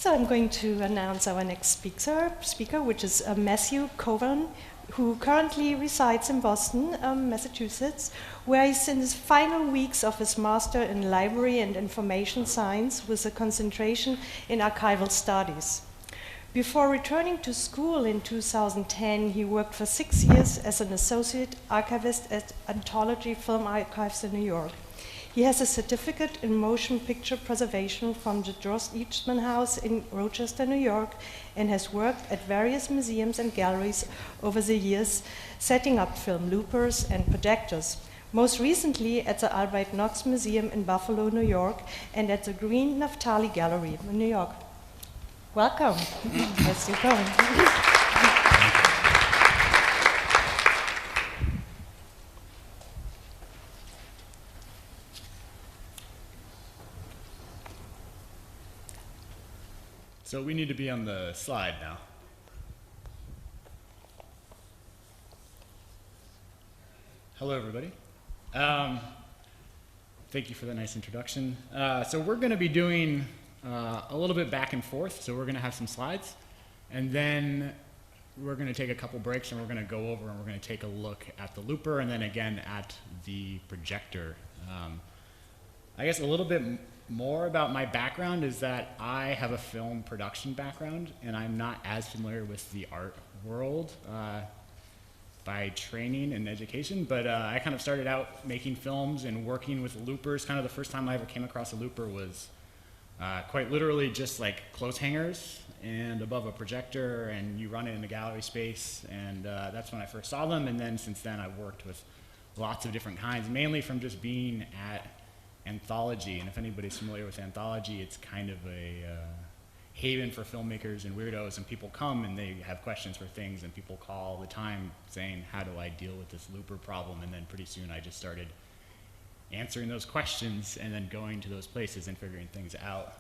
So I'm going to announce our next speaker, which is Matthew Cowan, who currently resides in Boston, Massachusetts, where he's in his final weeks of his Master in Library and Information Science with a concentration in archival studies. Before returning to school in 2010, he worked for 6 years as an associate archivist at Anthology Film Archives in New York. He has a certificate in motion picture preservation from the George Eastman House in Rochester, New York, and has worked at various museums and galleries over the years, setting up film loopers and projectors. Most recently at the Albright Knox Museum in Buffalo, New York, and at the Green Naphtali Gallery in New York. Welcome. Let's get going. So we need to be on the slide now. Hello, everybody. Thank you for the nice introduction. So we're going to be doing a little bit back and forth. So we're going to have some slides, and then we're going to take a couple breaks, and we're going to go over and we're going to take a look at the looper, and then again at the projector. I guess a little bit more about my background is that I have a film production background, and I'm not as familiar with the art world by training and education, but I kind of started out making films and working with loopers. Kind of the first time I ever came across a looper was quite literally just like clothes hangers and above a projector, and you run it in a gallery space, and that's when I first saw them. And then since then I've worked with lots of different kinds, mainly from just being at Anthology. And if anybody's familiar with Anthology, it's kind of a haven for filmmakers and weirdos, and people come and they have questions for things, and people call all the time saying, how do I deal with this looper problem? And then pretty soon I just started answering those questions and then going to those places and figuring things out.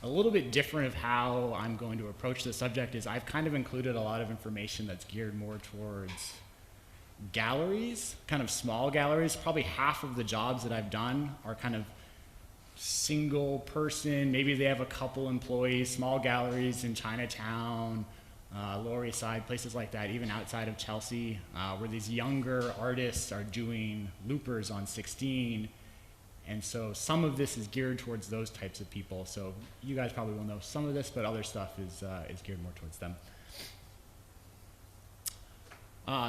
A little bit different of how I'm going to approach the subject is I've kind of included a lot of information that's geared more towards galleries, kind of small galleries. Probably half of the jobs that I've done are kind of single person, maybe they have a couple employees, small galleries in Chinatown, Lower East Side, places like that, even outside of Chelsea, where these younger artists are doing loopers on 16. And so some of this is geared towards those types of people. So you guys probably will know some of this, but other stuff is geared more towards them.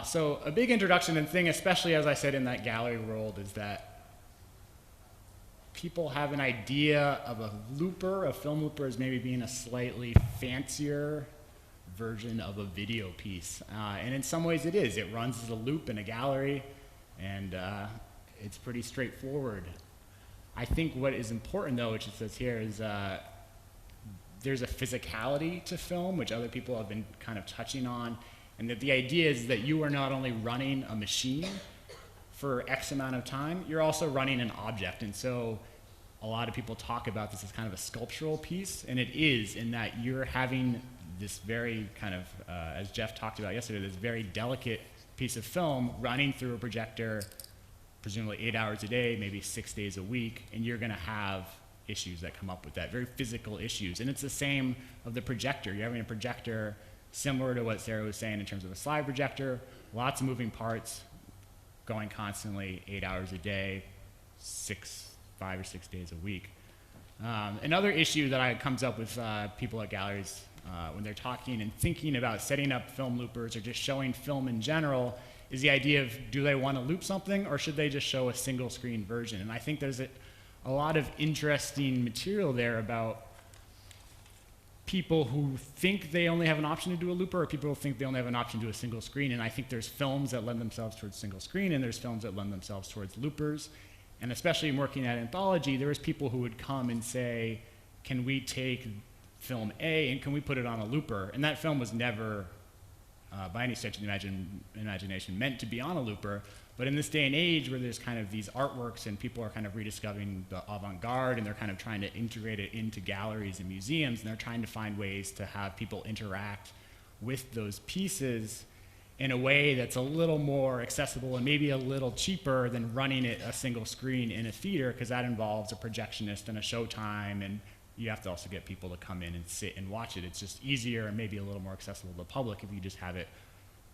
So a big introduction and thing, especially as I said in that gallery world, is that people have an idea of a looper, a film looper, as maybe being a slightly fancier version of a video piece. And in some ways it is. It runs as a loop in a gallery, and it's pretty straightforward. I think what is important, though, which it says here, is there's a physicality to film, which other people have been kind of touching on. And that the idea is that you are not only running a machine for X amount of time, you're also running an object. And so a lot of people talk about this as kind of a sculptural piece, and it is, in that you're having this very kind of, as Jeff talked about yesterday, this very delicate piece of film running through a projector, presumably 8 hours a day, maybe 6 days a week, and you're going to have issues that come up with that, very physical issues. And it's the same of the projector. You're having a projector similar to what Sarah was saying in terms of a slide projector, lots of moving parts, going constantly 8 hours a day, 5 or 6 days a week. Another issue that comes up with people at galleries when they're talking and thinking about setting up film loopers or just showing film in general is the idea of, do they want to loop something, or should they just show a single screen version? And I think there's a lot of interesting material there about people who think they only have an option to do a looper, or people who think they only have an option to do a single screen. And I think there's films that lend themselves towards single screen, and there's films that lend themselves towards loopers. And especially in working at Anthology, there was people who would come and say, can we take film A and can we put it on a looper? And that film was never, by any stretch of the imagination, meant to be on a looper. But in this day and age where there's kind of these artworks and people are kind of rediscovering the avant-garde, and they're kind of trying to integrate it into galleries and museums, and they're trying to find ways to have people interact with those pieces in a way that's a little more accessible and maybe a little cheaper than running it a single screen in a theater, because that involves a projectionist and a showtime and you have to also get people to come in and sit and watch it. It's just easier and maybe a little more accessible to the public if you just have it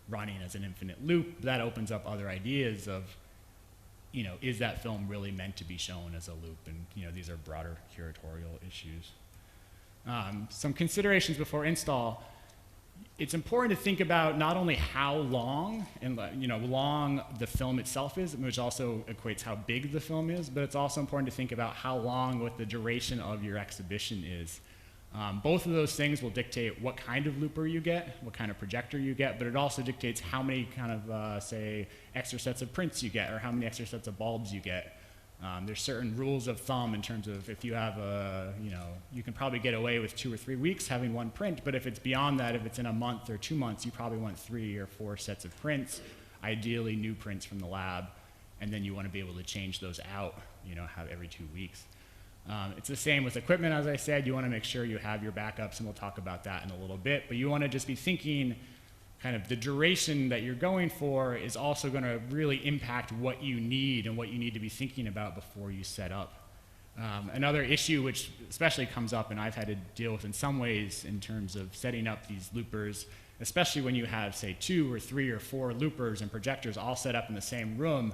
running as an infinite loop. That opens up other ideas of, is that film really meant to be shown as a loop? And these are broader curatorial issues. Some considerations before install. It's important to think about not only how long long the film itself is, which also equates how big the film is, but it's also important to think about how long what the duration of your exhibition is. Both of those things will dictate what kind of looper you get, what kind of projector you get, but it also dictates how many kind of, say, extra sets of prints you get or how many extra sets of bulbs you get. There's certain rules of thumb in terms of if you have you can probably get away with 2 or 3 weeks having one print, but if it's beyond that, if it's in a month or 2 months, you probably want 3 or 4 sets of prints, ideally new prints from the lab, and then you want to be able to change those out, have every 2 weeks. It's the same with equipment, as I said. You want to make sure you have your backups, and we'll talk about that in a little bit, but you want to just be thinking kind of the duration that you're going for is also going to really impact what you need and what you need to be thinking about before you set up. Another issue which especially comes up and I've had to deal with in some ways in terms of setting up these loopers, especially when you have, say, 2 or 3 or 4 loopers and projectors all set up in the same room,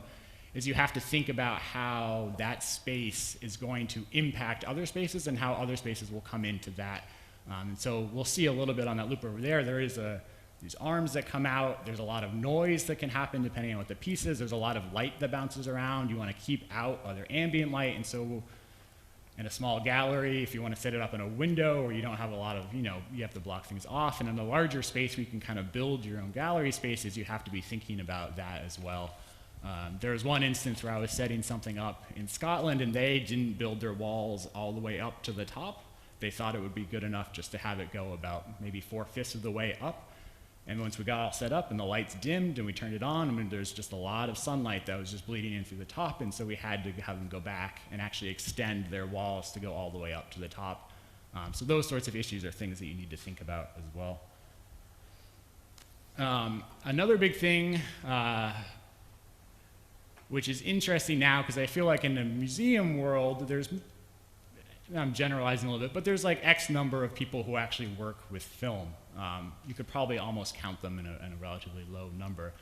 is you have to think about how that space is going to impact other spaces and how other spaces will come into that. And so we'll see a little bit on that loop over there. There is these arms that come out. There's a lot of noise that can happen depending on what the piece is. There's a lot of light that bounces around. You want to keep out other ambient light. And so in a small gallery, if you want to set it up in a window or you don't have a lot of, you have to block things off. And in a larger space, where you can kind of build your own gallery spaces, you have to be thinking about that as well. There was one instance where I was setting something up in Scotland and they didn't build their walls all the way up to the top. They thought it would be good enough just to have it go about maybe 4/5 of the way up. And once we got all set up and the lights dimmed and we turned it on, there's just a lot of sunlight that was just bleeding in through the top, and so we had to have them go back and actually extend their walls to go all the way up to the top. So those sorts of issues are things that you need to think about as well. Another big thing, which is interesting now, because I feel like in the museum world, I'm generalizing a little bit, but there's like X number of people who actually work with film. You could probably almost count them in a relatively low number.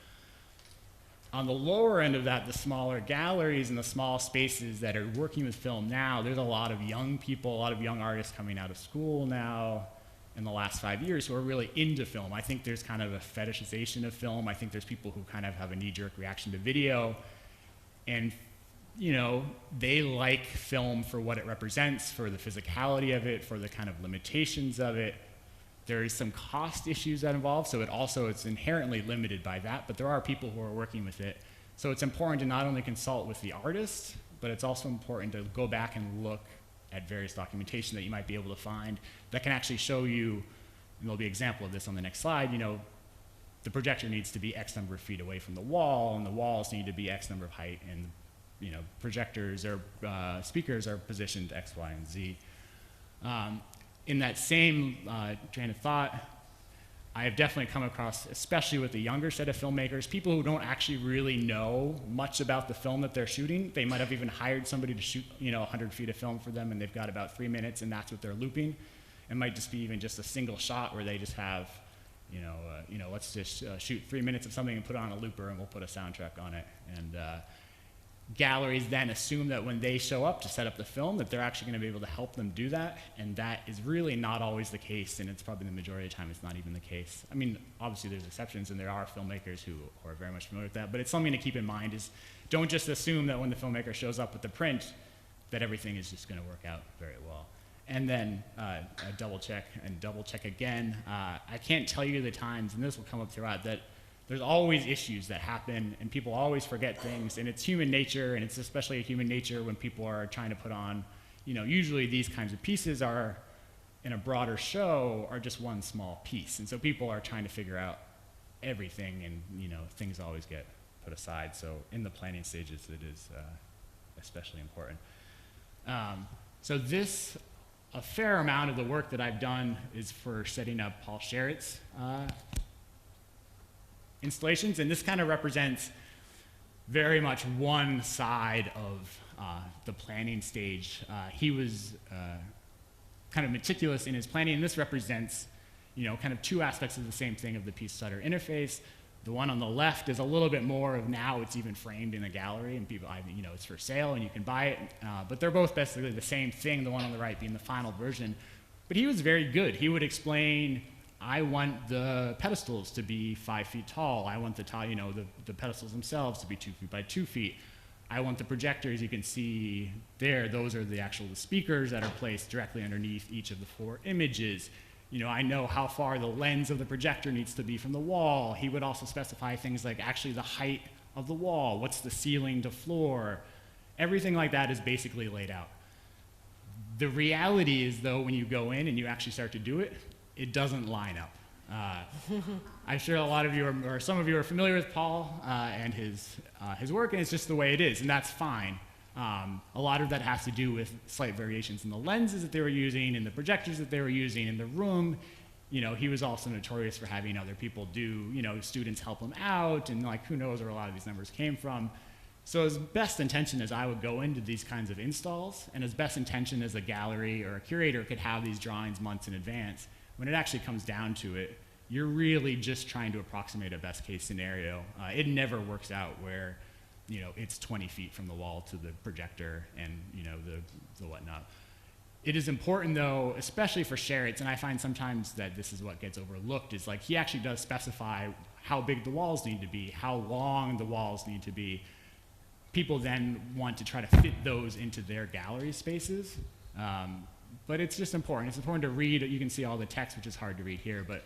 On the lower end of that, the smaller galleries and the small spaces that are working with film now, there's a lot of young people, a lot of young artists coming out of school now in the last 5 years who are really into film. I think there's kind of a fetishization of film. I think there's people who kind of have a knee-jerk reaction to video. And they like film for what it represents, for the physicality of it, for the kind of limitations of it. There is some cost issues that involve, so it's inherently limited by that, but there are people who are working with it. So it's important to not only consult with the artist, but it's also important to go back and look at various documentation that you might be able to find that can actually show you, and there'll be an example of this on the next slide, the projector needs to be X number of feet away from the wall, and the walls need to be X number of height, and projectors or speakers are positioned X, Y, and Z. In that same train of thought, I have definitely come across, especially with the younger set of filmmakers, people who don't actually really know much about the film that they're shooting. They might have even hired somebody to shoot 100 feet of film for them, and they've got about 3 minutes, and that's what they're looping. It might just be even just a single shot where they just have let's just shoot 3 minutes of something and put it on a looper and we'll put a soundtrack on it. And galleries then assume that when they show up to set up the film that they're actually going to be able to help them do that, and that is really not always the case, and it's probably the majority of the time it's not even the case. I mean, obviously there's exceptions and there are filmmakers who are very much familiar with that, but it's something to keep in mind is don't just assume that when the filmmaker shows up with the print that everything is just going to work out very well. And then double check and double check again. I can't tell you the times, and this will come up throughout, that there's always issues that happen, and people always forget things, and it's human nature, and it's especially a human nature when people are trying to put on, usually these kinds of pieces are, in a broader show, are just one small piece, and so people are trying to figure out everything, and things always get put aside. So in the planning stages, it is especially important. So a fair amount of the work that I've done is for setting up Paul Sherritt's installations, and this kind of represents very much one side of the planning stage. He was kind of meticulous in his planning, and this represents, kind of two aspects of the same thing of the piece stutter interface. The one on the left is a little bit more of now it's even framed in a gallery and people, it's for sale and you can buy it. But they're both basically the same thing, the one on the right being the final version. But he was very good. He would explain, I want the pedestals to be 5 feet tall. I want the pedestals themselves to be 2 feet by 2 feet. I want the projectors, you can see there, those are the speakers that are placed directly underneath each of the 4 images. I know how far the lens of the projector needs to be from the wall. He would also specify things like actually the height of the wall, what's the ceiling to floor. Everything like that is basically laid out. The reality is, though, when you go in and you actually start to do it, it doesn't line up. I'm sure a lot of you or some of you are familiar with Paul and his work, and it's just the way it is, and that's fine. A lot of that has to do with slight variations in the lenses that they were using, in the projectors that they were using, in the room. He was also notorious for having other people do, students help him out, and who knows where a lot of these numbers came from. So his best intention is I would go into these kinds of installs, and his best intention as a gallery or a curator could have these drawings months in advance. When it actually comes down to it, you're really just trying to approximate a best case scenario. It never works out where it's 20 feet from the wall to the projector and, the whatnot. It is important, though, especially for Sharratt's, and I find sometimes that this is what gets overlooked, is he actually does specify how big the walls need to be, how long the walls need to be. People then want to try to fit those into their gallery spaces, but it's just important. It's important to read. You can see all the text, which is hard to read here, but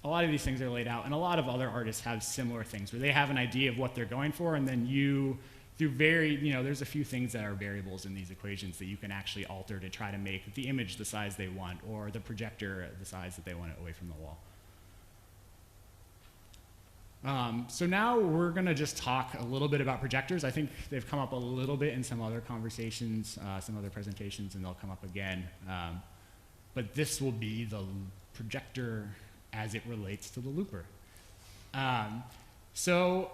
a lot of these things are laid out, and a lot of other artists have similar things where they have an idea of what they're going for, and then there's a few things that are variables in these equations that you can actually alter to try to make the image the size they want, or the projector the size that they want it away from the wall. So now we're going to just talk a little bit about projectors. I think they've come up a little bit in some other conversations, some other presentations, and they'll come up again. But this will be the projector as it relates to the looper. So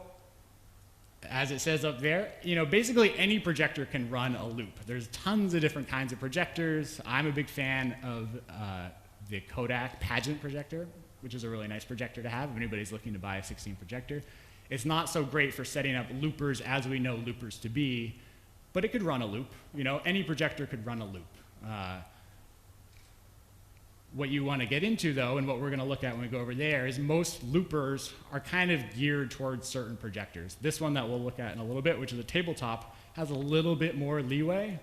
as it says up there, basically any projector can run a loop. There's tons of different kinds of projectors. I'm a big fan of the Kodak pageant projector, which is a really nice projector to have if anybody's looking to buy a 16 projector. It's not so great for setting up loopers as we know loopers to be, but it could run a loop. Any projector could run a loop. What you want to get into, though, and what we're going to look at when we go over there, is most loopers are kind of geared towards certain projectors. This one that we'll look at in a little bit, which is a tabletop, has a little bit more leeway.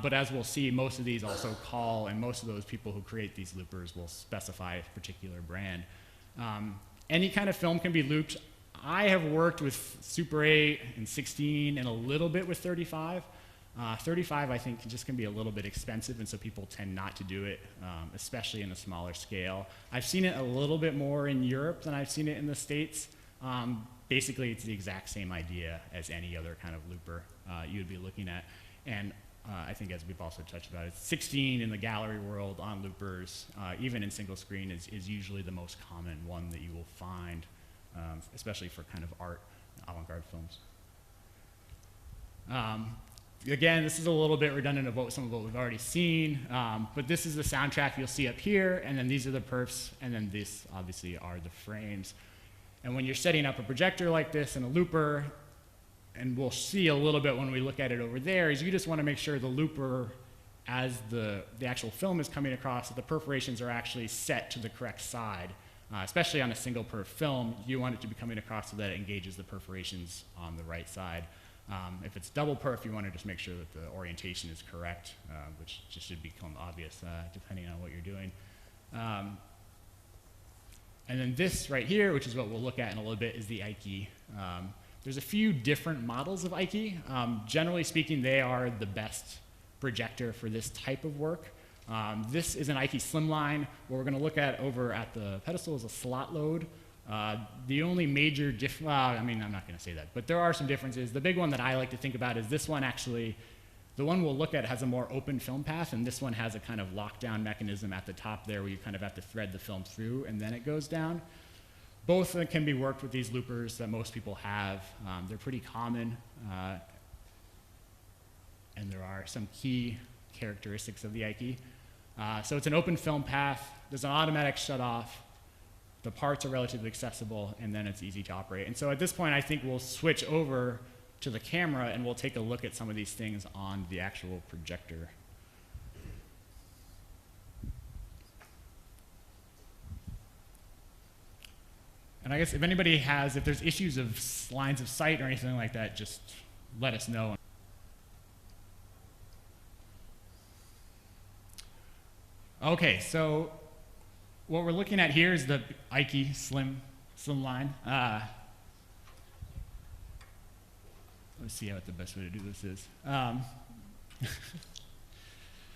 But as we'll see, most of these also call, and most of those people who create these loopers will specify a particular brand. Any kind of film can be looped. I have worked with Super 8 and 16 and a little bit with 35. 35, I think, just can be a little bit expensive, and so people tend not to do it, especially in a smaller scale. I've seen it a little bit more in Europe than I've seen it in the States. Basically, it's the exact same idea as any other kind of looper you would be looking at. And I think, as we've also touched about, it's 16 in the gallery world on loopers, even in single screen, is usually the most common one that you will find, especially for kind of art, avant-garde films. Again, this is a little bit redundant of some of what we've already seen, but this is the soundtrack you'll see up here, and then these are the perfs, and then this obviously are the frames. And when you're setting up a projector like this and a looper, and we'll see a little bit when we look at it over there, is you just want to make sure the looper, as the actual film is coming across, that the perforations are actually set to the correct side. Especially on a single perf film, you want it to be coming across so that it engages the perforations on the right side. If it's double perf, you want to just make sure that the orientation is correct, which just should become obvious depending on what you're doing. And then this right here, which is what we'll look at in a little bit, is the Ike. There's a few different models of Ike. Generally speaking, they are the best projector for this type of work. This is an Ike Slimline. What we're going to look at over at the pedestal is a slot load. The only major I'm not going to say that, but there are some differences. The big one that I like to think about is this one actually, the one we'll look at has a more open film path, and this one has a kind of lockdown mechanism at the top there where you kind of have to thread the film through and then it goes down. Both can be worked with these loopers that most people have. They're pretty common, and there are some key characteristics of the Ike. So it's an open film path. There's an automatic shut off. The parts are relatively accessible, and then it's easy to operate. And so at this point, I think we'll switch over to the camera, and we'll take a look at some of these things on the actual projector. And I guess if anybody if there's issues of lines of sight or anything like that, just let us know. Okay, so what we're looking at here is the Ike slim line. Let's see what the best way to do this is.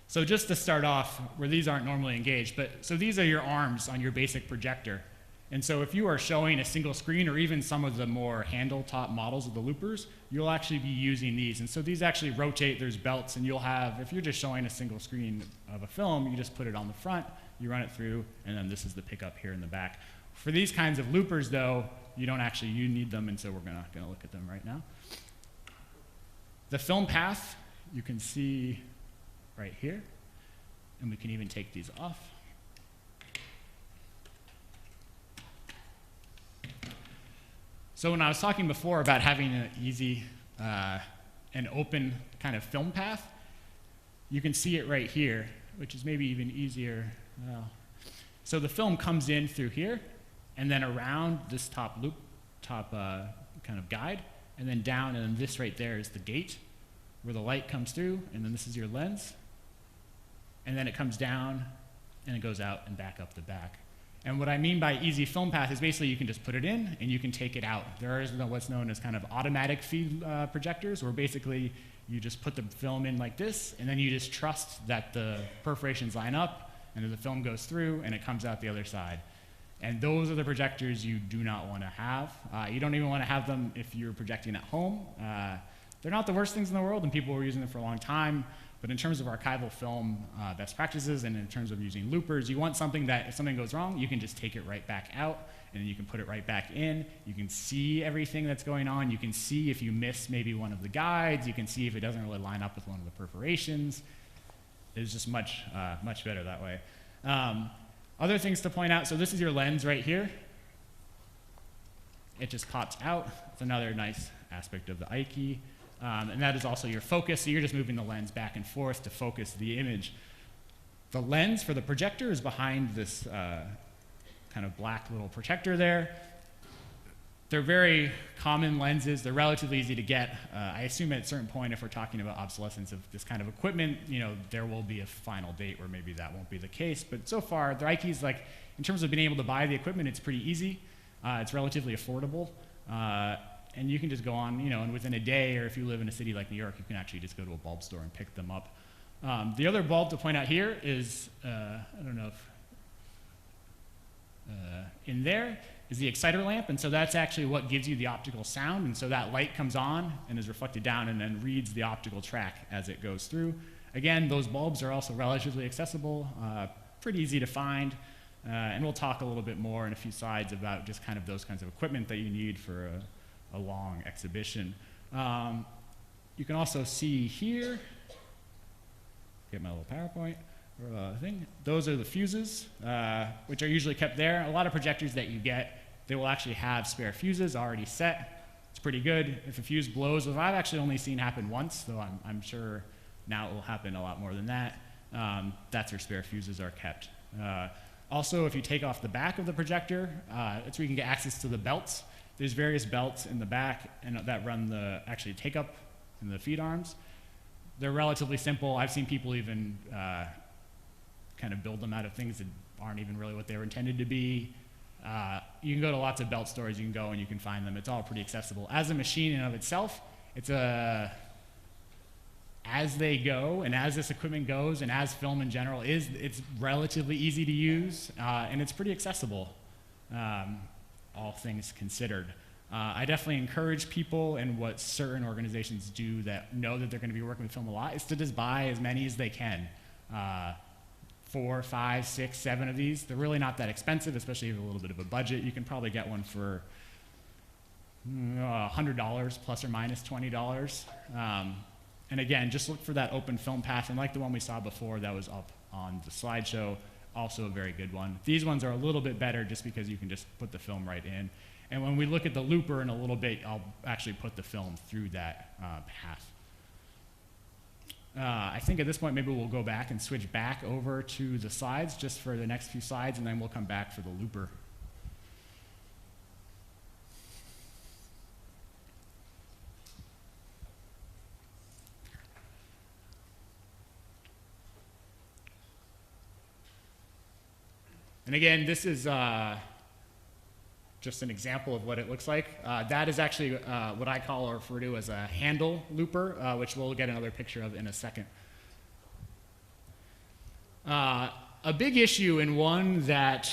So just to start off, where these aren't normally engaged, so these are your arms on your basic projector. And so if you are showing a single screen, or even some of the more handle top models of the loopers, you'll actually be using these. And so these actually rotate, there's belts, and you'll have, if you're just showing a single screen of a film, you just put it on the front, you run it through, and then this is the pickup here in the back. For these kinds of loopers, though, you need them, and so we're not gonna look at them right now. The film path, you can see right here, and we can even take these off. So when I was talking before about having an easy and open kind of film path, you can see it right here, which is maybe even easier. So the film comes in through here, and then around this top kind of guide, and then down, and then this right there is the gate, where the light comes through, and then this is your lens. And then it comes down, and it goes out and back up the back. And what I mean by easy film path is basically you can just put it in and you can take it out. There is what's known as kind of automatic feed projectors, where basically you just put the film in like this, and then you just trust that the perforations line up, and then the film goes through and it comes out the other side. And those are the projectors you do not want to have. You don't even want to have them if you're projecting at home. They're not the worst things in the world, and people were using them for a long time. But in terms of archival film best practices, and in terms of using loopers, you want something that if something goes wrong, you can just take it right back out, and then you can put it right back in. You can see everything that's going on. You can see if you miss maybe one of the guides. You can see if it doesn't really line up with one of the perforations. It's just much better that way. Other things to point out, so this is your lens right here. It just pops out. It's another nice aspect of the Ike. And that is also your focus, so you're just moving the lens back and forth to focus the image. The lens for the projector is behind this kind of black little protector there. They're very common lenses. They're relatively easy to get. I assume at a certain point, if we're talking about obsolescence of this kind of equipment, there will be a final date where maybe that won't be the case. But so far, the Ike's, in terms of being able to buy the equipment, it's pretty easy. It's relatively affordable. And you can just go on, and within a day, or if you live in a city like New York, you can actually just go to a bulb store and pick them up. The other bulb to point out here is, I don't know if, in there is the exciter lamp, and so that's actually what gives you the optical sound, and so that light comes on and is reflected down and then reads the optical track as it goes through. Again, those bulbs are also relatively accessible, pretty easy to find, and we'll talk a little bit more in a few slides about just kind of those kinds of equipment that you need for a long exhibition. You can also see here, get my little PowerPoint thing. Those are the fuses, which are usually kept there. A lot of projectors that you get, they will actually have spare fuses already set. It's pretty good. If a fuse blows, which I've actually only seen happen once, though I'm sure now it will happen a lot more than that, that's where spare fuses are kept. Also, if you take off the back of the projector, that's where you can get access to the belts. There's various belts in the back and that run the actually take up in the feed arms. They're relatively simple. I've seen people even kind of build them out of things that aren't even really what they were intended to be. You can go to lots of belt stores. You can go and you can find them. It's all pretty accessible. As a machine in and of itself, it's as they go and as this equipment goes and as film in general is, it's relatively easy to use and it's pretty accessible. All things considered. I definitely encourage people, and what certain organizations do that know that they're going to be working with film a lot, is to just buy as many as they can. 4, 5, 6, 7 of these. They're really not that expensive, especially if you have a little bit of a budget. You can probably get one for $100 plus or minus $20. And again, just look for that open film path, and like the one we saw before that was up on the slideshow, also a very good one. These ones are a little bit better just because you can just put the film right in. And when we look at the looper in a little bit, I'll actually put the film through that path. I think at this point, maybe we'll go back and switch back over to the slides just for the next few slides, and then we'll come back for the looper. And again, this is just an example of what it looks like. That is actually what I call or refer to as a handle looper, which we'll get another picture of in a second. A big issue, and one that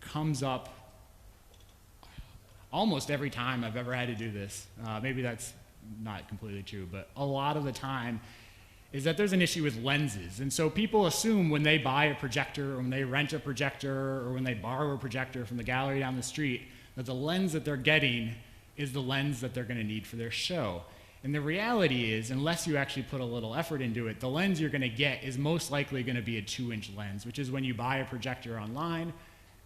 comes up almost every time I've ever had to do this, maybe that's not completely true, but a lot of the time, is that there's an issue with lenses. And so people assume when they buy a projector, or when they rent a projector, or when they borrow a projector from the gallery down the street, that the lens that they're getting is the lens that they're going to need for their show. And the reality is, unless you actually put a little effort into it, the lens you're going to get is most likely going to be a 2-inch lens, which is when you buy a projector online,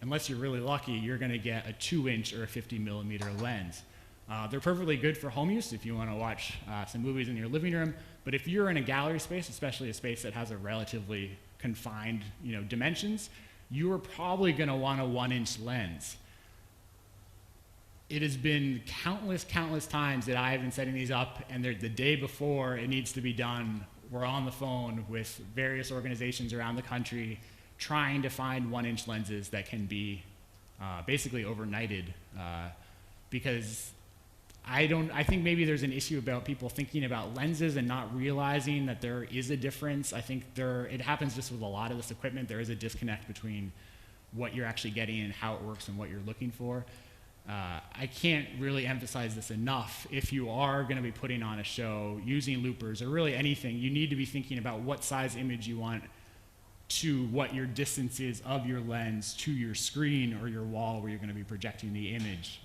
unless you're really lucky, you're going to get a 2-inch or a 50-millimeter lens. They're perfectly good for home use if you want to watch some movies in your living room, but if you're in a gallery space, especially a space that has a relatively confined dimensions, you are probably going to want a 1-inch lens. It has been countless times that I have been setting these up, and the day before it needs to be done, we're on the phone with various organizations around the country trying to find 1-inch lenses that can be basically overnighted, because I think maybe there's an issue about people thinking about lenses and not realizing that there is a difference. I think it happens just with a lot of this equipment. There is a disconnect between what you're actually getting and how it works and what you're looking for. I can't really emphasize this enough. If you are going to be putting on a show using loopers or really anything, you need to be thinking about what size image you want to what your distance is of your lens to your screen or your wall where you're going to be projecting the image.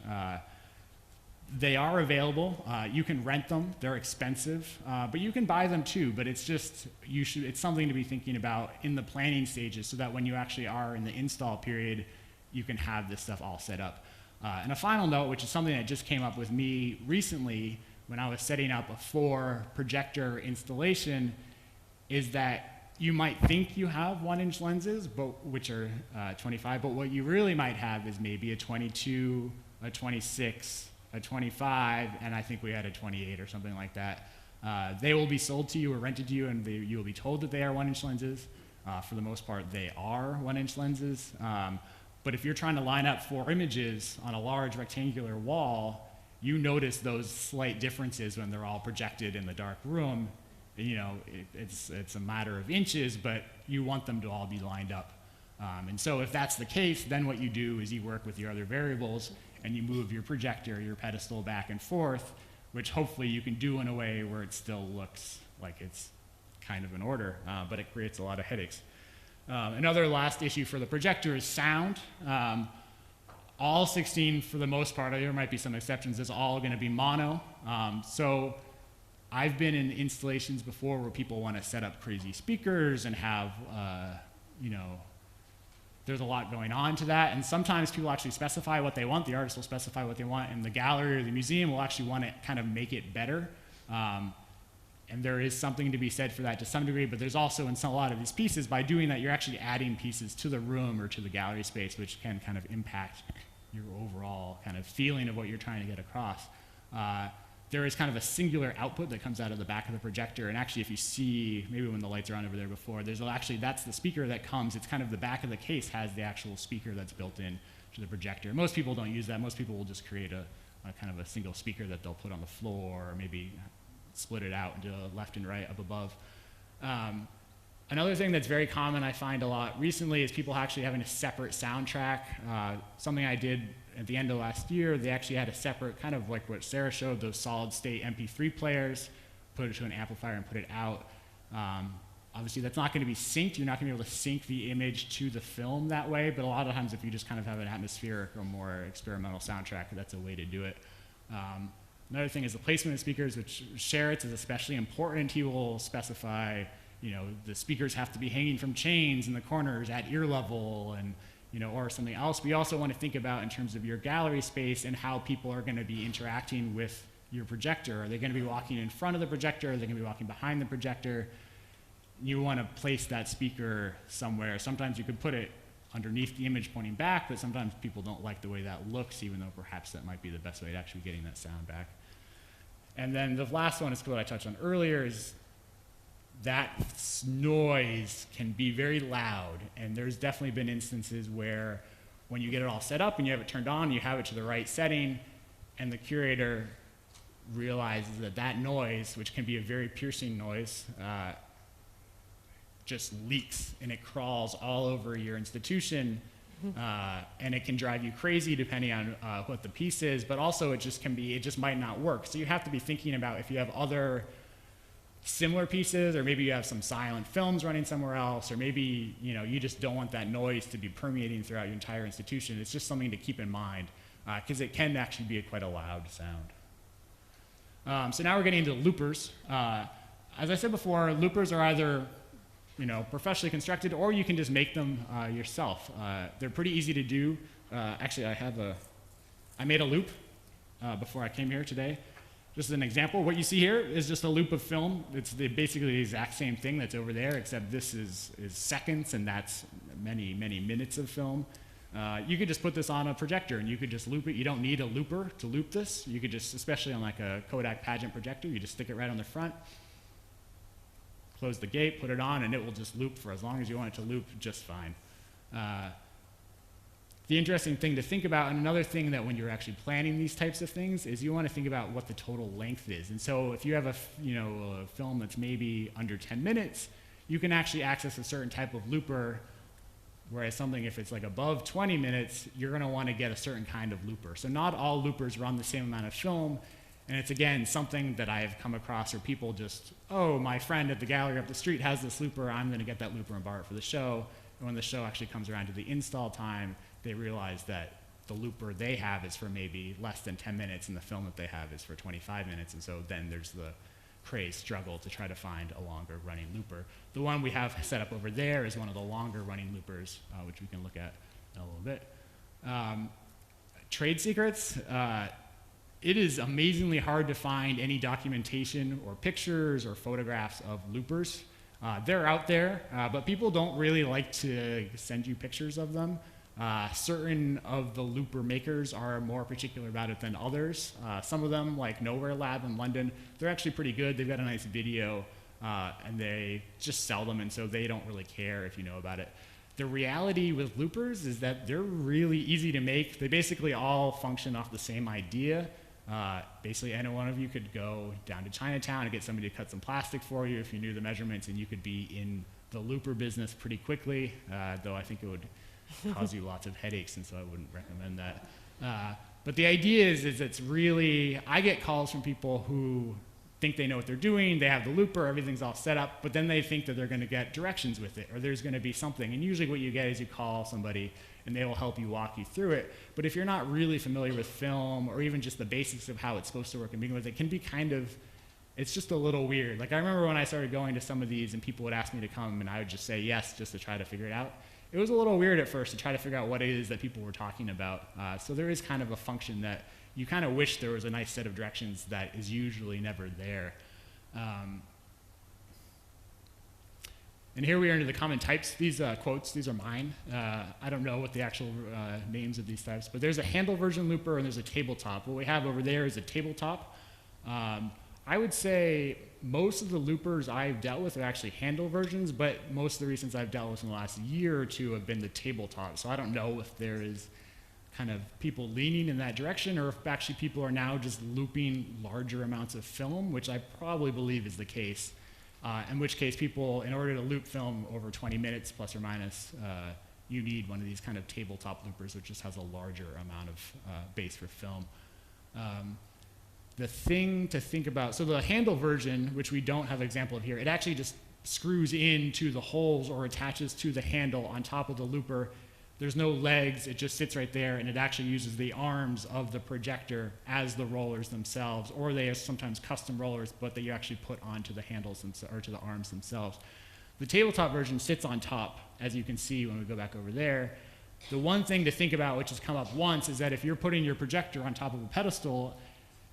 They are available. You can rent them. They're expensive, but you can buy them too. But it's just it's something to be thinking about in the planning stages, so that when you actually are in the install period, you can have this stuff all set up. And a final note, which is something that just came up with me recently when I was setting up a 4-projector installation, is that you might think you have 1-inch lenses, which are 25, but what you really might have is maybe a 22, a 26, a 25, and I think we had a 28 or something like that. They will be sold to you or rented to you, and you will be told that they are 1-inch lenses. For the most part, they are 1-inch lenses. But if you're trying to line up 4 images on a large rectangular wall, you notice those slight differences when they're all projected in the dark room. It's a matter of inches, but you want them to all be lined up. And so if that's the case, then what you do is you work with your other variables and you move your projector, your pedestal back and forth, which hopefully you can do in a way where it still looks like it's kind of in order, but it creates a lot of headaches. Another last issue for the projector is sound. All 16, for the most part, there might be some exceptions, is all going to be mono. So I've been in installations before where people want to set up crazy speakers and have, there's a lot going on to that. And sometimes people actually specify what they want. The artist will specify what they want, and the gallery or the museum will actually want to kind of make it better. And there is something to be said for that to some degree, but there's also in a lot of these pieces, by doing that, you're actually adding pieces to the room or to the gallery space, which can kind of impact your overall kind of feeling of what you're trying to get across. There is kind of a singular output that comes out of the back of the projector, and actually if you see, maybe when the lights are on over there before, that's the speaker that comes. It's kind of the back of the case has the actual speaker that's built in to the projector. Most people don't use that. Most people will just create a kind of a single speaker that they'll put on the floor, or maybe split it out into left and right up above. Another thing that's very common I find a lot recently is people actually having a separate soundtrack. Something I did at the end of last year, they actually had a separate, kind of like what Sarah showed, those solid state MP3 players, put it to an amplifier and put it out. Obviously that's not going to be synced. You're not going to be able to sync the image to the film that way, but a lot of times if you just kind of have an atmospheric or more experimental soundtrack, that's a way to do it. Another thing is the placement of speakers, which Sherritt's is especially important. He will specify the speakers have to be hanging from chains in the corners at ear level, and or something else. We also want to think about in terms of your gallery space and how people are going to be interacting with your projector. Are they going to be walking in front of the projector? Are they going to be walking behind the projector? You want to place that speaker somewhere. Sometimes you could put it underneath the image pointing back, but sometimes people don't like the way that looks, even though perhaps that might be the best way to actually getting that sound back. And then the last one is what I touched on earlier, is that noise can be very loud. And there's definitely been instances where when you get it all set up and you have it turned on, you have it to the right setting, and the curator realizes that that noise, which can be a very piercing noise, just leaks and it crawls all over your institution, and it can drive you crazy depending on what the piece is, but also it just might not work. So you have to be thinking about if you have other similar pieces, or maybe you have some silent films running somewhere else, or maybe you just don't want that noise to be permeating throughout your entire institution. It's just something to keep in mind, because it can actually be quite a loud sound. So now we're getting into loopers. As I said before, loopers are either professionally constructed, or you can just make them yourself. They're pretty easy to do. Actually, I made a loop before I came here today. Just as an example, what you see here is just a loop of film. It's basically the exact same thing that's over there, except this is seconds, and that's many, many minutes of film. You could just put this on a projector, and you could just loop it. You don't need a looper to loop this. You could just, especially on like a Kodak pageant projector, you just stick it right on the front, close the gate, put it on, and it will just loop for as long as you want it to loop just fine. The interesting thing to think about, and another thing that when you're actually planning these types of things, is you want to think about what the total length is. And so if you have a film that's maybe under 10 minutes, you can actually access a certain type of looper, whereas something, if it's like above 20 minutes, you're going to want to get a certain kind of looper. So not all loopers run the same amount of film. And it's, again, something that I've come across where people just, oh, my friend at the gallery up the street has this looper, I'm going to get that looper and borrow it for the show. And when the show actually comes around to the install time, they realize that the looper they have is for maybe less than 10 minutes, and the film that they have is for 25 minutes. And so then there's the crazed struggle to try to find a longer running looper. The one we have set up over there is one of the longer running loopers, which we can look at in a little bit. Trade secrets. It is amazingly hard to find any documentation or pictures or photographs of loopers. They're out there, but people don't really like to send you pictures of them. Certain of the looper makers are more particular about it than others. Some of them, like Nowhere Lab in London, they're actually pretty good. They've got a nice video, and they just sell them, and so they don't really care if you know about it. The reality with loopers is that they're really easy to make. They basically all function off the same idea. Basically, any one of you could go down to Chinatown and get somebody to cut some plastic for you if you knew the measurements, and you could be in the looper business pretty quickly, though I think it would cause you lots of headaches, and so I wouldn't recommend that. But the idea is it's really, I get calls from people who think they know what they're doing, they have the looper, everything's all set up, but then they think that they're going to get directions with it, or there's going to be something. And usually what you get is you call somebody and they will help you walk you through it. But if you're not really familiar with film, or even just the basics of how it's supposed to work and begin with, it can be kind of, it's just a little weird. Like I remember when I started going to some of these and people would ask me to come and I would just say yes just to try to figure it out. It was a little weird at first to try to figure out what it is that people were talking about. So there is kind of a function that you kind of wish there was a nice set of directions that is usually never there. And here we are into the common types. These quotes, these are mine. I don't know what the actual names of these types, but there's a handle version looper and there's a tabletop. What we have over there is a tabletop. I would say most of the loopers I've dealt with are actually handle versions, but most of the recent I've dealt with in the last year or two have been the tabletop. So I don't know if there is kind of people leaning in that direction, or if actually people are now just looping larger amounts of film, which I probably believe is the case. In which case people, in order to loop film over 20 minutes plus or minus, you need one of these kind of tabletop loopers, which just has a larger amount of base for film. The thing to think about, so the handle version, which we don't have an example of here, it actually just screws into the holes or attaches to the handle on top of the looper. There's no legs, it just sits right there, and it actually uses the arms of the projector as the rollers themselves, or they are sometimes custom rollers, but that you actually put onto the handles or to the arms themselves. The tabletop version sits on top, as you can see when we go back over there. The one thing to think about, which has come up once, is that if you're putting your projector on top of a pedestal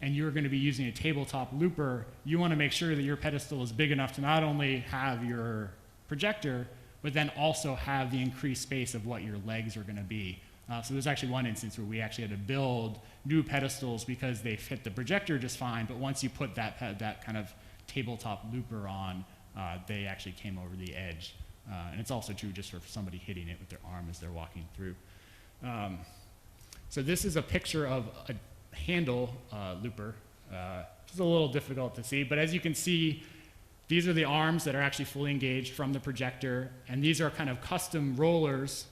and you're going to be using a tabletop looper, you want to make sure that your pedestal is big enough to not only have your projector, but then also have the increased space of what your legs are going to be. So there's actually one instance where we actually had to build new pedestals because they fit the projector just fine, but once you put that kind of tabletop looper on, they actually came over the edge. And it's also true just for somebody hitting it with their arm as they're walking through. So this is a picture of a handle looper. It's a little difficult to see, but as you can see, these are the arms that are actually fully engaged from the projector, and these are kind of custom rollers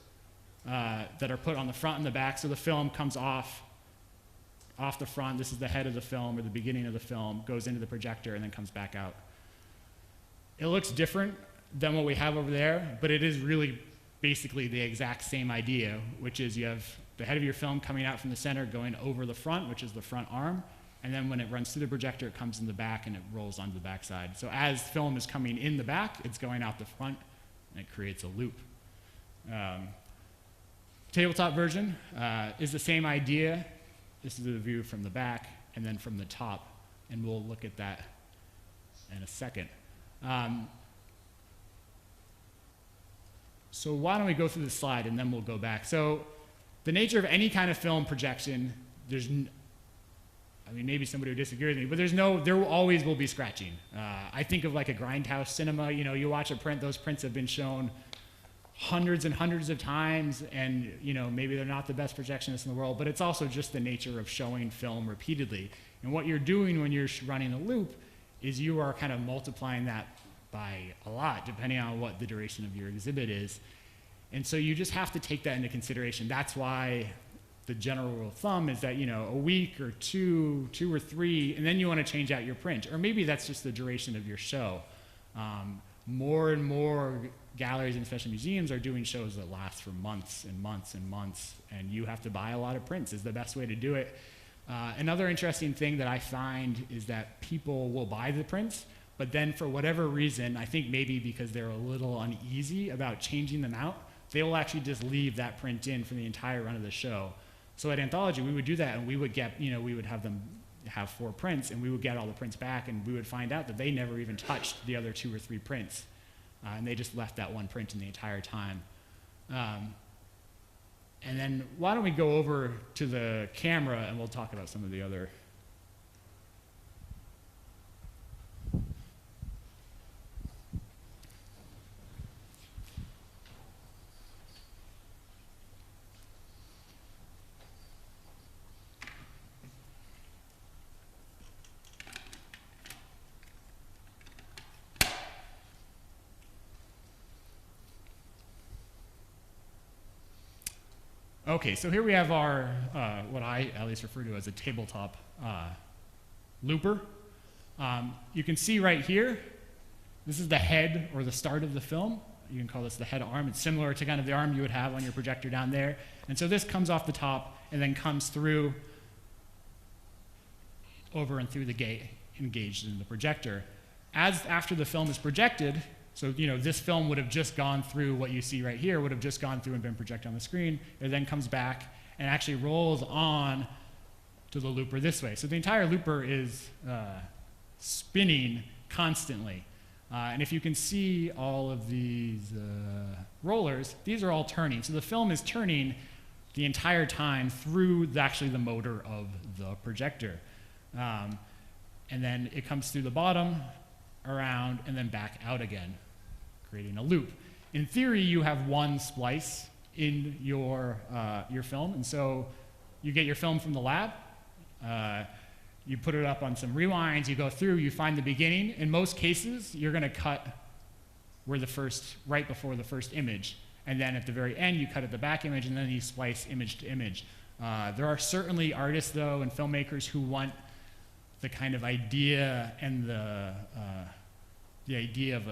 that are put on the front and the back, so the film comes off the front. This is the head of the film, or the beginning of the film, goes into the projector, and then comes back out. It looks different than what we have over there, but it is really basically the exact same idea, which is you have the head of your film coming out from the center, going over the front, which is the front arm, and then when it runs through the projector, it comes in the back and it rolls onto the back side. So as film is coming in the back, it's going out the front, and it creates a loop. Tabletop version is the same idea. This is the view from the back and then from the top, and we'll look at that in a second. So why don't we go through the slide and then we'll go back. So the nature of any kind of film projection, I mean, maybe somebody would disagree with me, but there always will be scratching. I think of like a grindhouse cinema. You know, you watch a print, those prints have been shown hundreds and hundreds of times, and you know, maybe they're not the best projectionists in the world, but it's also just the nature of showing film repeatedly. And what you're doing when you're running a loop is you are kind of multiplying that by a lot, depending on what the duration of your exhibit is. And so you just have to take that into consideration. That's why the general rule of thumb is that, you know, a week or two or three, and then you want to change out your print. Or maybe that's just the duration of your show. More and more galleries and especially museums are doing shows that last for months and months and months, and you have to buy a lot of prints is the best way to do it. Another interesting thing that I find is that people will buy the prints, but then for whatever reason, I think maybe because they're a little uneasy about changing them out, they will actually just leave that print in for the entire run of the show. So at Anthology, we would do that, and we would get, you know, we would have them have 4 prints, and we would get all the prints back, and we would find out that they never even touched the other 2 or 3 prints, and they just left that one print in the entire time. And then why don't we go over to the camera, and we'll talk about some of the other. Okay, so here we have our, what I at least refer to as a tabletop looper. You can see right here, this is the head or the start of the film. You can call this the head arm. It's similar to kind of the arm you would have on your projector down there. And so this comes off the top and then comes through, over and through the gate, engaged in the projector. After the film is projected, so, you know, this film would have just gone through what you see right here, would have just gone through and been projected on the screen. It then comes back and actually rolls on to the looper this way. So the entire looper is spinning constantly. And if you can see all of these rollers, these are all turning. So the film is turning the entire time through actually the motor of the projector. And then it comes through the bottom, around, and then back out again, creating a loop. In theory, you have one splice in your film, and so you get your film from the lab, you put it up on some rewinds, you go through, you find the beginning. In most cases, you're gonna cut right before the first image, and then at the very end, you cut at the back image, and then you splice image to image. There are certainly artists, though, and filmmakers who want the kind of idea and the idea of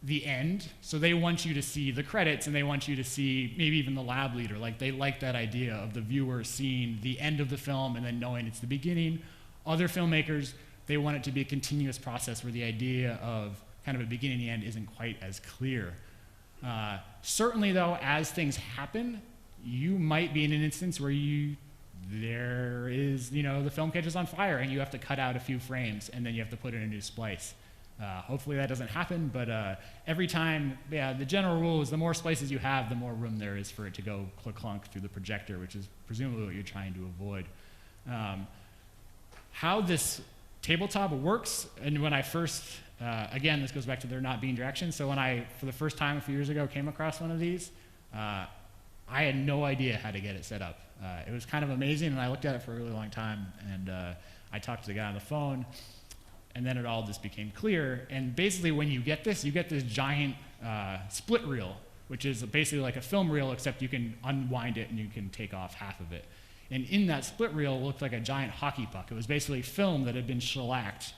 the end. So they want you to see the credits, and they want you to see maybe even the lab leader. Like, they like that idea of the viewer seeing the end of the film and then knowing it's the beginning. Other filmmakers, they want it to be a continuous process where the idea of kind of a beginning and end isn't quite as clear. Certainly though, as things happen, you might be in an instance where there is, the film catches on fire and you have to cut out a few frames and then you have to put in a new splice. Hopefully that doesn't happen, but every time, the general rule is the more splices you have, the more room there is for it to go clunk through the projector, which is presumably what you're trying to avoid. How this tabletop works, and when I first, again, this goes back to there not being directions, so when I, for the first time a few years ago, came across one of these, I had no idea how to get it set up. It was kind of amazing, and I looked at it for a really long time, and I talked to the guy on the phone, and then it all just became clear. And basically when you get this giant split reel, which is basically like a film reel, except you can unwind it and you can take off half of it. And in that split reel looked like a giant hockey puck. It was basically film that had been shellacked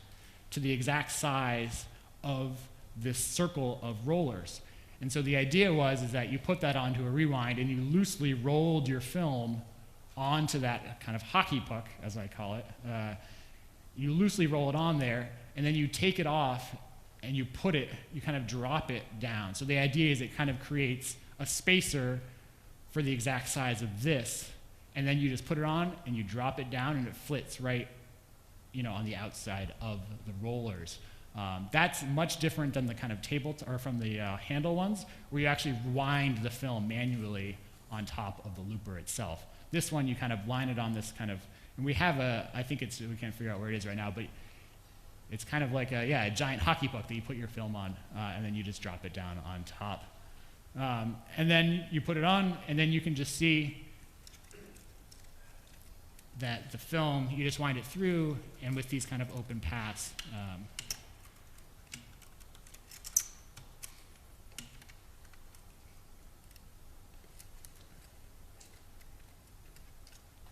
to the exact size of this circle of rollers. And so the idea is that you put that onto a rewind and you loosely rolled your film onto that kind of hockey puck, as I call it. You loosely roll it on there, and then you take it off and you kind of drop it down. So the idea is it kind of creates a spacer for the exact size of this, and then you just put it on and you drop it down and it flits right, on the outside of the rollers. That's much different than the kind of or from the handle ones, where you actually wind the film manually on top of the looper itself. This one, you kind of line it on this kind of, and we have I think we can't figure out where it is right now, but it's kind of like a giant hockey puck that you put your film on, and then you just drop it down on top. And then you put it on, and then you can just see that the film, you just wind it through, and with these kind of open paths,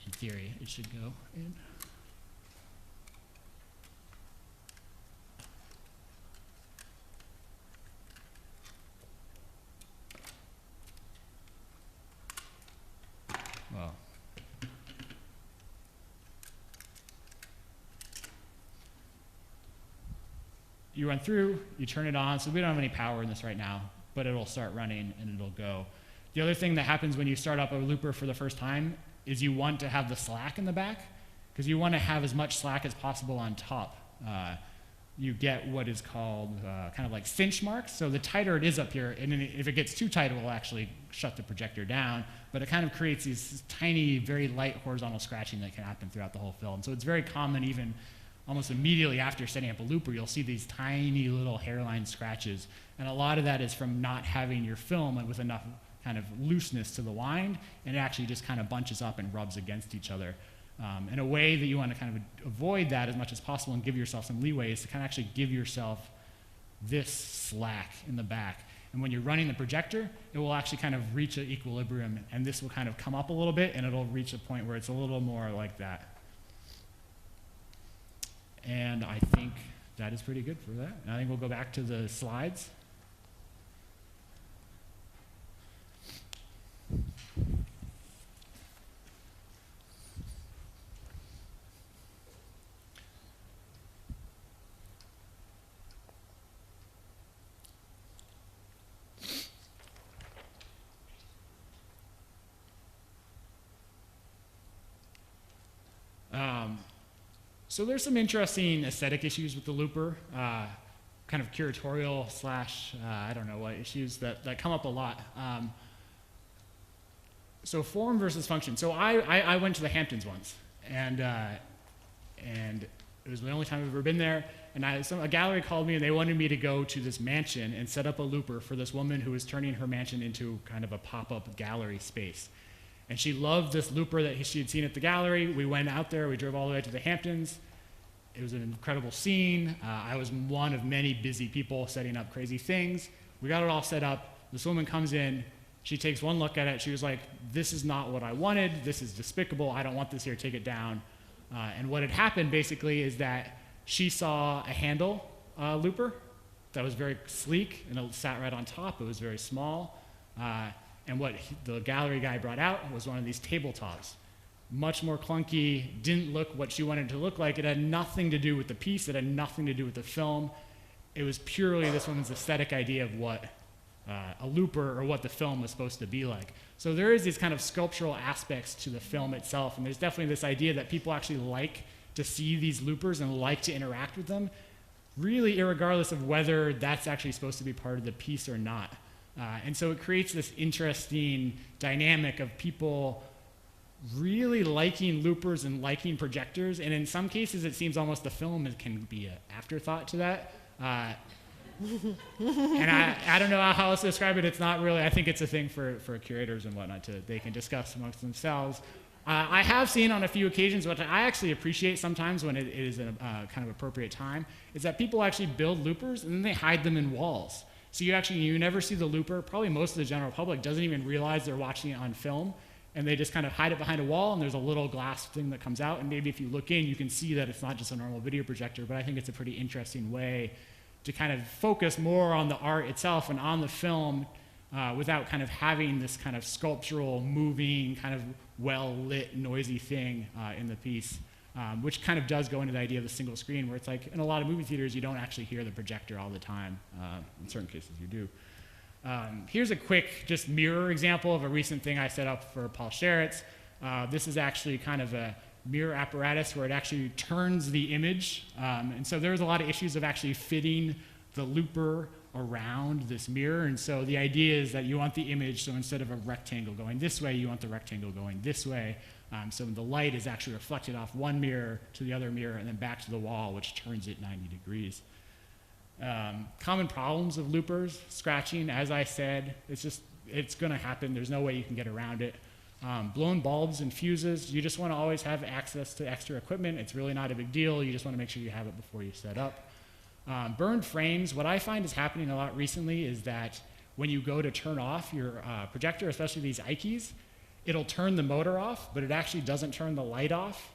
in theory, it should go in. Well, you run through, you turn it on, so we don't have any power in this right now, but it'll start running and it'll go. The other thing that happens when you start up a looper for the first time is you want to have the slack in the back, because you want to have as much slack as possible on top. You get what is called kind of like cinch marks. So the tighter it is up here, and if it gets too tight, it will actually shut the projector down. But it kind of creates these tiny, very light horizontal scratching that can happen throughout the whole film. So it's very common, even almost immediately after setting up a looper, you'll see these tiny little hairline scratches. And a lot of that is from not having your film with enough kind of looseness to the wind, and it actually just kind of bunches up and rubs against each other. In a way that you want to kind of avoid that as much as possible and give yourself some leeway is to kind of actually give yourself this slack in the back. And when you're running the projector, it will actually kind of reach an equilibrium, and this will kind of come up a little bit, and it'll reach a point where it's a little more like that. And I think that is pretty good for that. And I think we'll go back to the slides. So there's some interesting aesthetic issues with the looper, kind of curatorial slash, I don't know what issues that come up a lot. So form versus function. So I went to the Hamptons once, and it was the only time I've ever been there. And a gallery called me, and they wanted me to go to this mansion and set up a looper for this woman who was turning her mansion into kind of a pop-up gallery space. And she loved this looper that she had seen at the gallery. We went out there, we drove all the way to the Hamptons. It was an incredible scene. I was one of many busy people setting up crazy things. We got it all set up. This woman comes in, she takes one look at it. She was like, this is not what I wanted. This is despicable. I don't want this here, take it down. And what had happened basically is that she saw a handle looper that was very sleek, and it sat right on top. It was very small. And what the gallery guy brought out was one of these tabletops. Much more clunky, didn't look what she wanted it to look like. It had nothing to do with the piece. It had nothing to do with the film. it was purely this woman's aesthetic idea of what a looper or what the film was supposed to be like. So there is these kind of sculptural aspects to the film itself, and there's definitely this idea that people actually like to see these loopers and like to interact with them, really irregardless of whether that's actually supposed to be part of the piece or not. And so it creates this interesting dynamic of people really liking loopers and liking projectors, and in some cases it seems almost the film can be an afterthought to that. And I don't know how else to describe it. It's not really, I think it's a thing for curators and whatnot they can discuss amongst themselves. I have seen on a few occasions, which I actually appreciate sometimes when it is a kind of appropriate time, is that people actually build loopers and then they hide them in walls. So you never see the looper. Probably most of the general public doesn't even realize they're watching it on film, and they just kind of hide it behind a wall, and there's a little glass thing that comes out, and maybe if you look in, you can see that it's not just a normal video projector, but I think it's a pretty interesting way to kind of focus more on the art itself and on the film without kind of having this kind of sculptural, moving, kind of well-lit, noisy thing in the piece, which kind of does go into the idea of the single screen, where it's like in a lot of movie theaters, you don't actually hear the projector all the time. In certain cases, you do. Here's a quick just mirror example of a recent thing I set up for Paul Scherritz. This is actually kind of a mirror apparatus where it actually turns the image. And so there's a lot of issues of actually fitting the looper around this mirror. And so the idea is that you want the image, so instead of a rectangle going this way, you want the rectangle going this way. So the light is actually reflected off one mirror to the other mirror and then back to the wall, which turns it 90 degrees. Common problems of loopers, scratching, as I said, it's going to happen. There's no way you can get around it. Blown bulbs and fuses, you just want to always have access to extra equipment. It's really not a big deal. You just want to make sure you have it before you set up. Burned frames, what I find is happening a lot recently is that when you go to turn off your projector, especially these Ikeys, it'll turn the motor off, but it actually doesn't turn the light off.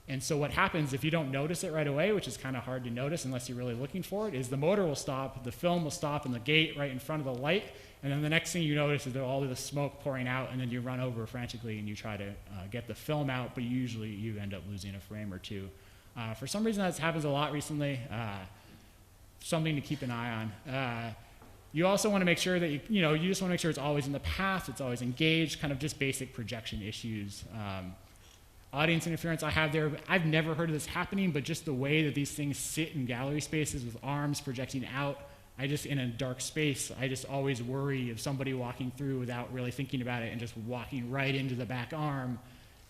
And so what happens if you don't notice it right away, which is kind of hard to notice unless you're really looking for it, is the motor will stop, the film will stop in the gate right in front of the light, and then the next thing you notice is there's all of the smoke pouring out, and then you run over frantically and you try to get the film out, but usually you end up losing a frame or two. For some reason that happens a lot recently, something to keep an eye on. You also want to make sure that you just want to make sure it's always in the path, it's always engaged, kind of just basic projection issues. Audience interference I have there, I've never heard of this happening, but just the way that these things sit in gallery spaces with arms projecting out, in a dark space, I just always worry of somebody walking through without really thinking about it and just walking right into the back arm.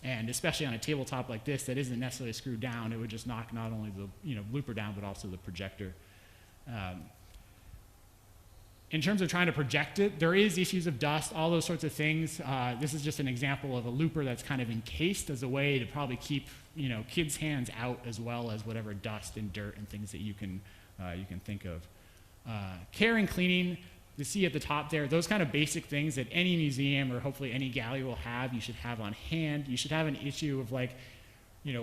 And especially on a tabletop like this that isn't necessarily screwed down, it would just knock not only the looper down, but also the projector. In terms of trying to project it, there is issues of dust, all those sorts of things. This is just an example of a looper that's kind of encased as a way to probably keep kids' hands out, as well as whatever dust and dirt and things that you can think of. Care and cleaning, you see at the top there, those kind of basic things that any museum or hopefully any gallery will have, you should have on hand. You should have an issue of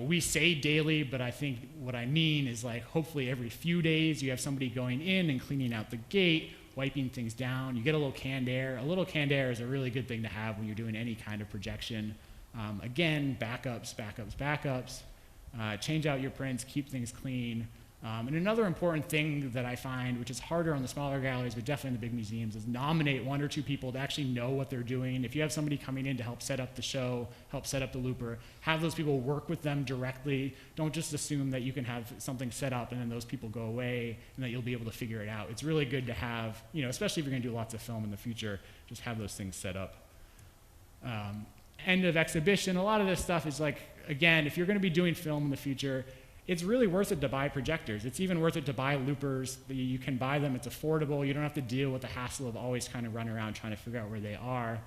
we say daily, but I think what I mean is hopefully every few days you have somebody going in and cleaning out the gate, wiping things down. You get a little canned air. A little canned air is a really good thing to have when you're doing any kind of projection. Again, backups. Change out your prints, keep things clean. And another important thing that I find, which is harder on the smaller galleries, but definitely in the big museums, is nominate one or two people to actually know what they're doing. If you have somebody coming in to help set up the show, help set up the looper, have those people work with them directly. Don't just assume that you can have something set up and then those people go away and that you'll be able to figure it out. It's really good to have, especially if you're going to do lots of film in the future, just have those things set up. End of exhibition, a lot of this stuff is again, if you're going to be doing film in the future, it's really worth it to buy projectors. It's even worth it to buy loopers. You can buy them. It's affordable. You don't have to deal with the hassle of always kind of running around trying to figure out where they are.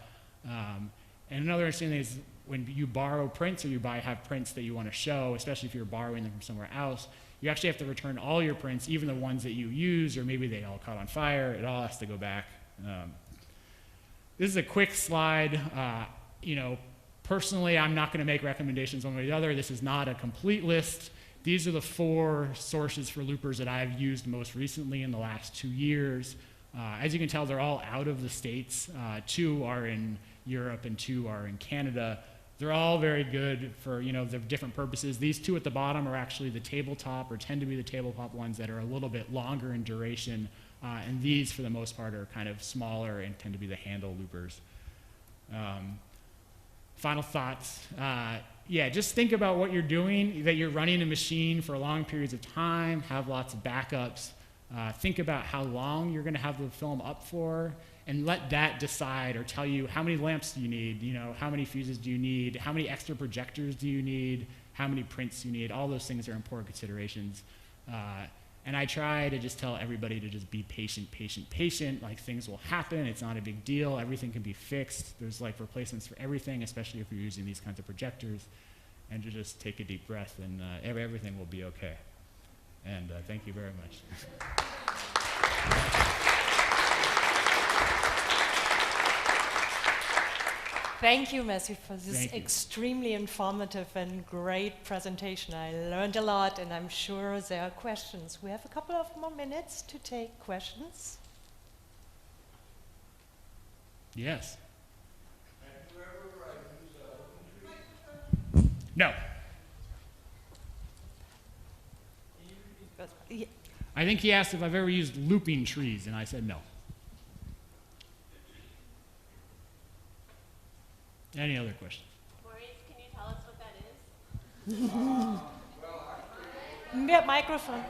And another interesting thing is when you borrow prints or you have prints that you want to show, especially if you're borrowing them from somewhere else, you actually have to return all your prints, even the ones that you use, or maybe they all caught on fire. It all has to go back. This is a quick slide. Personally, I'm not going to make recommendations one way or the other. This is not a complete list. These are the 4 sources for loopers that I've used most recently in the last 2 years. As you can tell, they're all out of the States. 2 are in Europe and 2 are in Canada. They're all very good for, the different purposes. These two at the bottom are actually the tabletop, or tend to be the tabletop ones that are a little bit longer in duration. And these, for the most part, are kind of smaller and tend to be the handle loopers. Final thoughts. Just think about what you're doing, that you're running a machine for long periods of time, have lots of backups. Think about how long you're going to have the film up for, and let that decide or tell you how many lamps do you need, how many fuses do you need, how many extra projectors do you need, how many prints you need. All those things are important considerations. And I try to just tell everybody to just be patient, patient, patient. Like, things will happen. It's not a big deal. Everything can be fixed. There's like replacements for everything, especially if you're using these kinds of projectors. And to just take a deep breath, and everything will be okay. And thank you very much. Thank you, Matthew, for this extremely informative and great presentation. I learned a lot, and I'm sure there are questions. We have a couple of more minutes to take questions. Yes. Have you ever used No. I think he asked if I've ever used looping trees, and I said no. Any other questions? Maurice, can you tell us what that is? Yeah, microphone.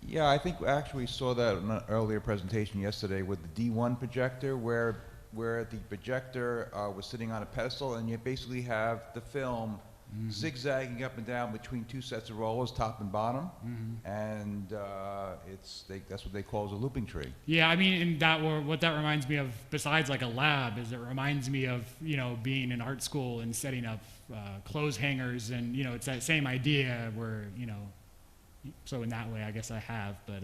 Yeah, I think actually we saw that in an earlier presentation yesterday with the D1 projector, where the projector was sitting on a pedestal, and you basically have the film zigzagging up and down between two sets of rollers, top and bottom, and that's what they call as a looping tree. Yeah, I mean, what that reminds me of, besides like a lab, is it reminds me of being in art school and setting up clothes hangers, and it's that same idea where so in that way I guess I have, but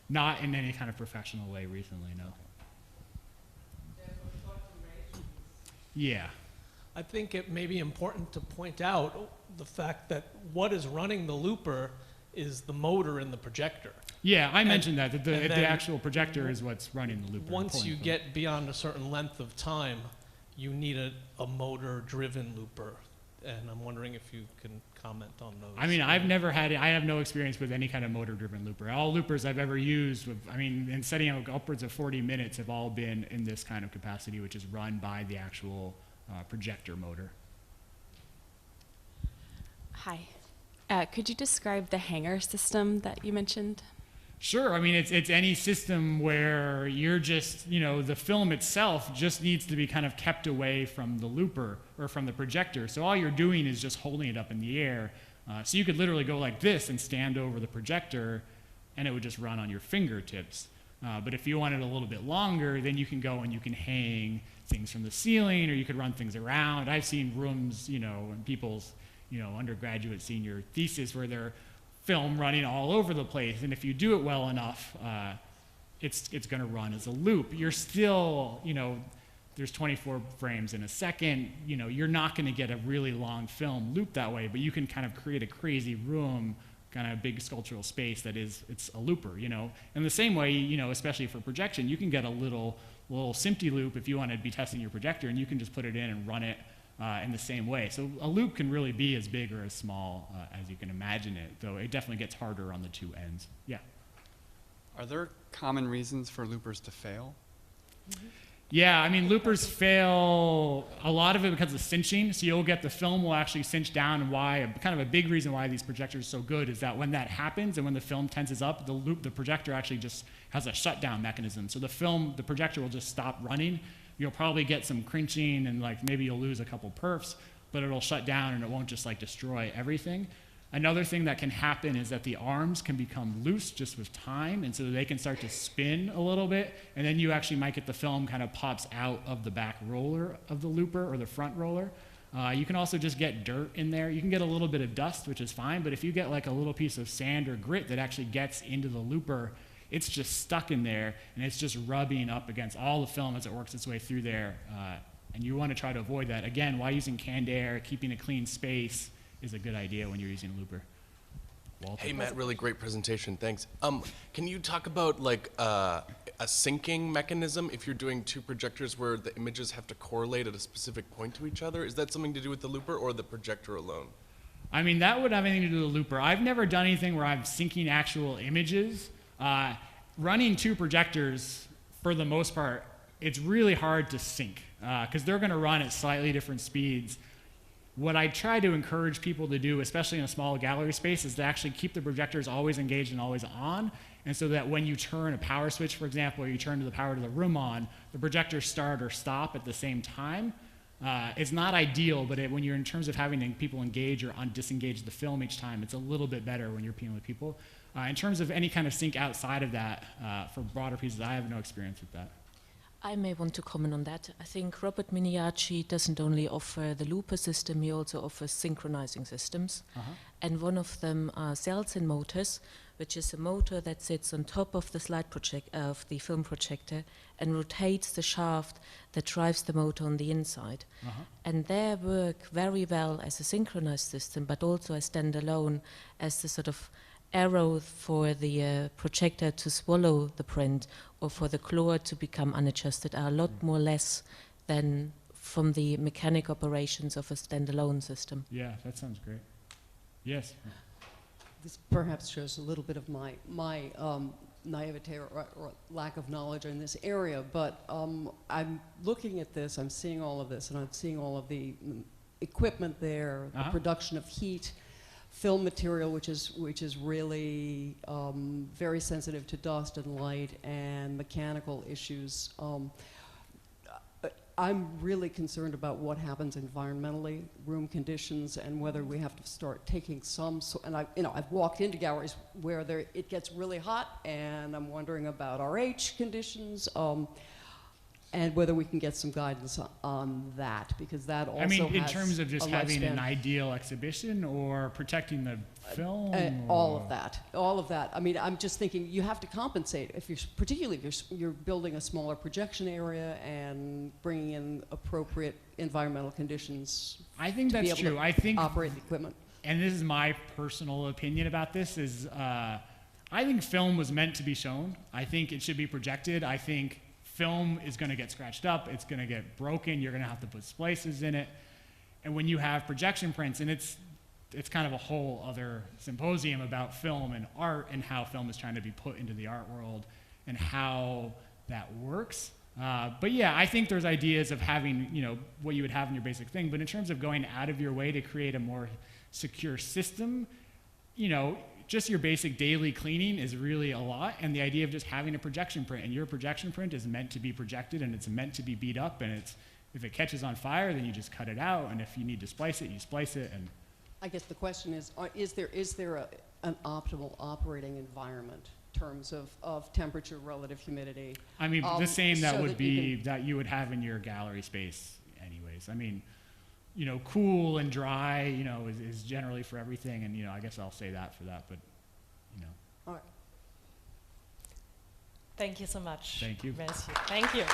not in any kind of professional way recently, no. Yeah. I think it may be important to point out the fact that what is running the looper is the motor in the projector. Yeah, I mentioned that the actual projector is what's running the looper. Once you get beyond a certain length of time, you need a motor-driven looper. And I'm wondering if you can comment on those. I mean, I have no experience with any kind of motor-driven looper. All loopers I've ever used, in setting up upwards of 40 minutes, have all been in this kind of capacity, which is run by the actual projector motor. Hi. Could you describe the hanger system that you mentioned? Sure. I mean, it's any system where you're just, the film itself just needs to be kind of kept away from the looper or from the projector. So all you're doing is just holding it up in the air. So you could literally go like this and stand over the projector, and it would just run on your fingertips. But if you want it a little bit longer, then you can go and you can hang things from the ceiling, or you could run things around. I've seen rooms, in people's, undergraduate, senior thesis where they're film running all over the place, and if you do it well enough, it's going to run as a loop. You're still, there's 24 frames in a second. You're not going to get a really long film loop that way, but you can kind of create a crazy room, kind of big sculptural space it's a looper. In the same way, especially for projection, you can get a little SMPTE loop if you want to be testing your projector, and you can just put it in and run it in the same way. So a loop can really be as big or as small as you can imagine it, though it definitely gets harder on the two ends. Yeah. Are there common reasons for loopers to fail? Yeah, I mean, loopers fail, a lot of it because of cinching. So you'll get the film will actually cinch down, and kind of a big reason why these projectors are so good is that when that happens and when the film tenses up, the projector actually just has a shutdown mechanism. So the projector will just stop running. You'll probably get some crinching, and maybe you'll lose a couple perfs, but it'll shut down and it won't just destroy everything. Another thing that can happen is that the arms can become loose just with time, and so they can start to spin a little bit, and then you actually might get the film kind of pops out of the back roller of the looper or the front roller. You can also just get dirt in there. You can get a little bit of dust, which is fine, but if you get a little piece of sand or grit that actually gets into the looper, it's just stuck in there, and it's just rubbing up against all the film as it works its way through there. And you want to try to avoid that. Again, why using canned air, keeping a clean space is a good idea when you're using a looper. Walter. Hey Matt, really great presentation, thanks. Can you talk about like a syncing mechanism if you're doing two projectors where the images have to correlate at a specific point to each other? Is that something to do with the looper or the projector alone? I mean, that would have anything to do with the looper. I've never done anything where I'm syncing actual images. Running two projectors, for the most part, it's really hard to sync because they're going to run at slightly different speeds. What I try to encourage people to do, especially in a small gallery space, is to actually keep the projectors always engaged and always on, and so that when you turn a power switch, for example, or you turn the power to the room on, the projectors start or stop at the same time. It's not ideal, but when you're in terms of having people engage or disengage the film each time, it's a little bit better when you're peeling with people. In terms of any kind of sync outside of that, for broader pieces, I have no experience with that. I may want to comment on that. I think Robert Miniaci doesn't only offer the looper system, he also offers synchronizing systems. And one of them are cells and motors, which is a motor that sits on top of the of the film projector and rotates the shaft that drives the motor on the inside. And they work very well as a synchronized system, but also as standalone, as the sort of arrow for the projector to swallow the print or for the claw to become unadjusted are a lot more less than from the mechanic operations of a standalone system. Yeah, that sounds great. Yes. This perhaps shows a little bit of my naivete or lack of knowledge in this area, but I'm looking at this, I'm seeing all of this, and I'm seeing all of the equipment there, the production of heat, film material, which is really very sensitive to dust and light and mechanical issues. I'm really concerned about what happens environmentally, room conditions, and whether we have to start taking some. And I've walked into galleries where it gets really hot, and I'm wondering about RH conditions. And whether we can get some guidance on that, because that also has in terms of just having an lifespan. Ideal exhibition or protecting the film? All of that. I mean, I'm just thinking you have to compensate particularly if you're building a smaller projection area and bringing in appropriate environmental conditions. I think to be that's able true. to I think operate the equipment. And this is my personal opinion about this, is I think film was meant to be shown. I think it should be projected. I think film is going to get scratched up, it's going to get broken, you're going to have to put splices in it. And when you have projection prints, and it's kind of a whole other symposium about film and art and how film is trying to be put into the art world and how that works. But yeah, I think there's ideas of having, what you would have in your basic thing, but in terms of going out of your way to create a more secure system, just your basic daily cleaning is really a lot, and the idea of just having a projection print, and your projection print is meant to be projected and it's meant to be beat up, and if it catches on fire, then you just cut it out, and if you need to splice it, you splice it. And I guess the question is there an optimal operating environment in terms of temperature, relative humidity? I mean, the same that so would that be that you would have in your gallery space anyways. I mean, cool and dry, is generally for everything, and I guess I'll say that for that, but All right. Thank you so much. Thank you. Merci. Thank you.